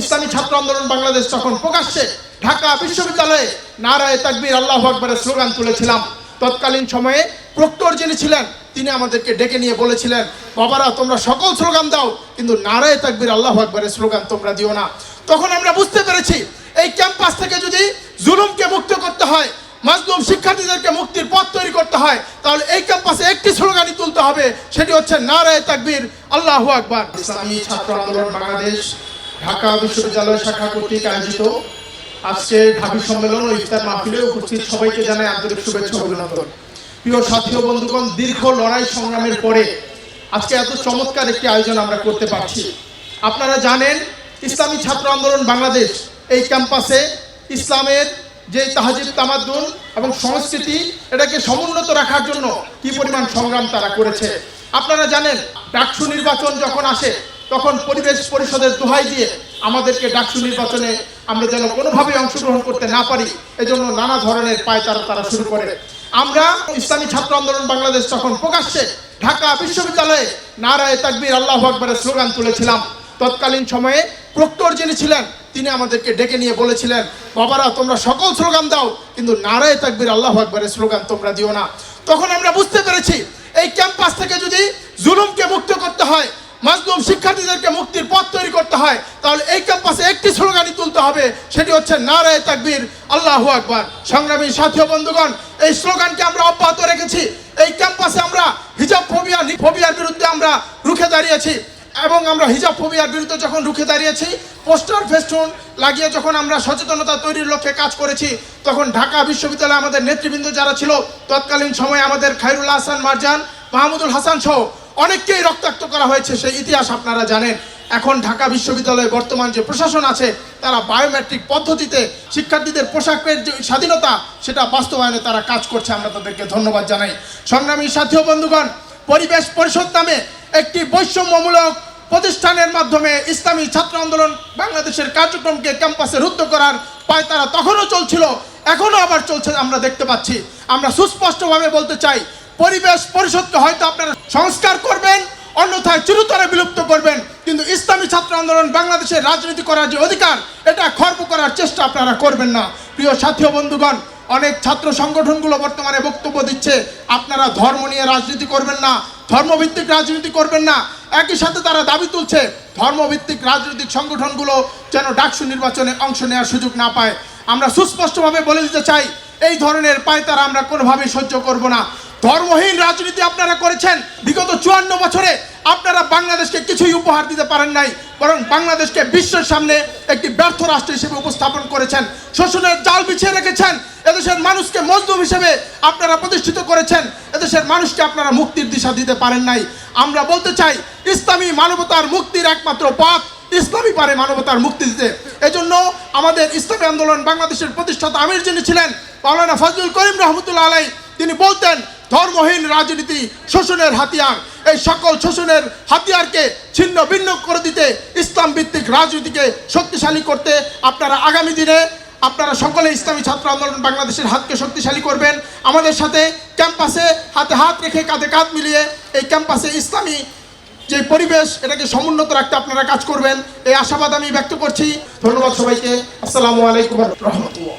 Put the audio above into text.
ইসলামী ছাত্র আন্দোলন বাংলাদেশ তখন প্রকাশ্যে ঢাকা বিশ্ববিদ্যালয়ে নারায়ে তাকবীর আল্লাহু আকবারের স্লোগান তুলেছিলাম। তৎকালীন সময়ে প্রক্টর যিনি ছিলেন তিনি আমাদেরকে ডেকে নিয়ে বলেছিলেন, বাবারা তোমরা সকল স্লোগান দাও, কিন্তু নারায়ে তাকবীর আল্লাহু আকবারের স্লোগান তোমরা দিও না। তখন আমরা বুঝতে পেরেছি এই ক্যাম্পাস থেকে যদি জুলুমকে মুক্ত করতে হয়, মাজলুম শিক্ষার্থীদেরকে মুক্তির পথ তৈরি করতে হয়, তাহলে এই ক্যাম্পাসে একটি স্লোগানই তুলতে হবে, সেটি হচ্ছে নারায়ে তাকবীর আল্লাহু আকবার। ইসলামী ছাত্র আন্দোলন বাংলাদেশ ঢাকা বিশ্ববিদ্যালয় শাখা কর্তৃক আয়োজিত আজকে ঢাবি সম্মেলন ও ইফতার মাহফিলে উপস্থিত সবাইকে জানাই আন্তরিক শুভেচ্ছা ও অভিনন্দন। প্রিয় সাথী ও বন্ধুগণ, দীর্ঘ লড়াই সংগ্রামের পরে আজকে এত চমৎকার একটি আয়োজন আমরা করতে পারছি। আপনারা জানেন ইসলামী ছাত্র আন্দোলন বাংলাদেশ এই ক্যাম্পাসে ইসলামের যে তাহজিব তামাদ্দুন এবং সংস্কৃতি এটাকে সমুন্নত রাখার জন্য কি পরিমাণ সংগ্রাম তারা করেছে। আপনারা জানেন ডাকসু নির্বাচন যখন আসে তখন পরিবেশ পরিষদের দোহাই দিয়ে আমাদেরকে ডাকসু নির্বাচনে আমরা যেন কোনোভাবেই অংশগ্রহণ করতে না পারি, এজন্য নানা ধরনের পায়তারা তারা শুরু করে। আমরা ইসলামী ছাত্র আন্দোলন বাংলাদেশ তখন প্রকাশ্যে ঢাকা বিশ্ববিদ্যালয়ে নারায়ে তাকবীর আল্লাহু আকবারের স্লোগান তুলেছিলাম। তৎকালীন সময়ে প্রক্টর যিনি ছিলেন তিনি আমাদেরকে ডেকে নিয়ে বলেছিলেন, বাবারা তোমরা সকল স্লোগান দাও, কিন্তু নারায়ে তাকবীর আল্লাহু আকবারের স্লোগান তোমরা দিও না। তখন আমরা বুঝতে পেরেছি এই ক্যাম্পাস থেকে যদি জুলুমকে মুক্ত করতে হয়, মাজলুম শিক্ষার্থীদেরকে মুক্তির পথ তৈরি করতে হয়, তাহলে এই ক্যাম্পাসে একটি স্লোগানই তুলতে হবে, সেটি হচ্ছে নারায়ে তাকবীর আল্লাহু আকবার। সংগ্রামী সাথী ও বন্ধুগণ, এই স্লোগানকে আমরা অব্যাহত রেখেছি। এই ক্যাম্পাসে আমরা হিজাব ফোবিয়ার বিরুদ্ধে আমরা রুখে দাঁড়িয়েছি এবং আমরা হিজাব ফোবিয়ার বিরুদ্ধে যখন রুখে দাঁড়িয়েছি, পোস্টার ফেস্টুন লাগিয়ে যখন আমরা সচেতনতা তৈরির লক্ষ্যে কাজ করেছি, তখন ঢাকা বিশ্ববিদ্যালয়ে আমাদের নেতৃবৃন্দ যারা ছিল তৎকালীন সময়ে আমাদের খায়রুল হাসান মারজান, মাহমুদুল হাসান সহ অনেককেই রক্তাক্ত করা হয়েছে, সেই ইতিহাস আপনারা জানেন। এখন ঢাকা বিশ্ববিদ্যালয়ে বর্তমান যে প্রশাসন আছে তারা বায়োমেট্রিক পদ্ধতিতে শিক্ষার্থীদের পোশাকের যে স্বাধীনতা সেটা বাস্তবায়নে তারা কাজ করছে, আমরা তাদেরকে ধন্যবাদ জানাই। সংগ্রামী সাথী ও বন্ধুগণ, পরিবেশ পরিষদ নামে একটি বৈষম্যমূলক প্রতিষ্ঠানের মাধ্যমে ইসলামী ছাত্র আন্দোলন বাংলাদেশের কার্যক্রমকে ক্যাম্পাসে রুদ্ধ করার পায়তারা তখনও চলছিল, এখনও আবার চলছে আমরা দেখতে পাচ্ছি। আমরা সুস্পষ্টভাবে বলতে চাই, পরিবেশ পরিষদকে হয়তো আপনারা সংস্কার করবেন, অন্যথায় চিরতরে বিলুপ্ত করবেন, কিন্তু ইসলামী ছাত্র আন্দোলন বাংলাদেশের রাজনীতি করার যে অধিকার এটা খর্ব করার চেষ্টা আপনারা করবেন না। প্রিয় সাথী ও বন্ধুগণ, অনেক ছাত্র সংগঠনগুলো বর্তমানে বক্তব্য দিচ্ছে আপনারা ধর্ম নিয়ে রাজনীতি করবেন না, ধর্মভিত্তিক রাজনীতি করবেন না। একই সাথে তারা দাবি তুলছে ধর্মভিত্তিক রাজনৈতিক সংগঠনগুলো যেন ডাকসু নির্বাচনে অংশ নেওয়ার সুযোগ না পায়। আমরা সুস্পষ্টভাবে বলে দিতে চাই, এই ধরনের পায়তারা আমরা কোনোভাবেই সহ্য করব না। ধর্মহীন রাজনীতি আপনারা করেছেন। বিগত 54 বছরে আপনারা বাংলাদেশকে কিছুই উপহার দিতে পারেন নাই, বরং বাংলাদেশকে বিশ্বের সামনে একটি ব্যর্থ রাষ্ট্র হিসেবে উপস্থাপন করেছেন। শোষণের জাল বিছিয়ে রেখেছেন। এদেশের মানুষকে মজলুম হিসেবে আপনারা প্রতিষ্ঠিত করেছেন। এদেশের মানুষকে আপনারা মুক্তির দিশা দিতে পারেন নাই। আমরা বলতে চাই, ইসলামী মানবতার মুক্তির একমাত্র পথ, ইসলামী পারে মানবতার মুক্তি দিতে। এজন্য আমাদের ইসলামী আন্দোলন বাংলাদেশের প্রতিষ্ঠাতা আমির যিনি ছিলেন মাওলানা ফজলুল করিম রহমতুল্লাহ আলাইহি, তিনি বলতেন ধর্মহীন রাজনীতি শোষণের হাতিয়ার। এই সকল শোষণের হাতিয়ারকে ছিন্ন ভিন্ন করে দিতে, ইসলাম ভিত্তিক রাজনীতিকে শক্তিশালী করতে আপনারা আগামী দিনে আপনারা সকলে ইসলামী ছাত্র আন্দোলন বাংলাদেশের হাতকে শক্তিশালী করবেন। আমাদের সাথে ক্যাম্পাসে হাতে হাত রেখে কাঁধে কাঁধ মিলিয়ে এই ক্যাম্পাসে ইসলামী যে পরিবেশ এটাকে সমুন্নত রাখতে আপনারা কাজ করবেন, এই আশাবাদ আমি ব্যক্ত করছি। ধন্যবাদ সবাইকে। আসসালামু আলাইকুম ওয়া রাহমাতুল্লাহ।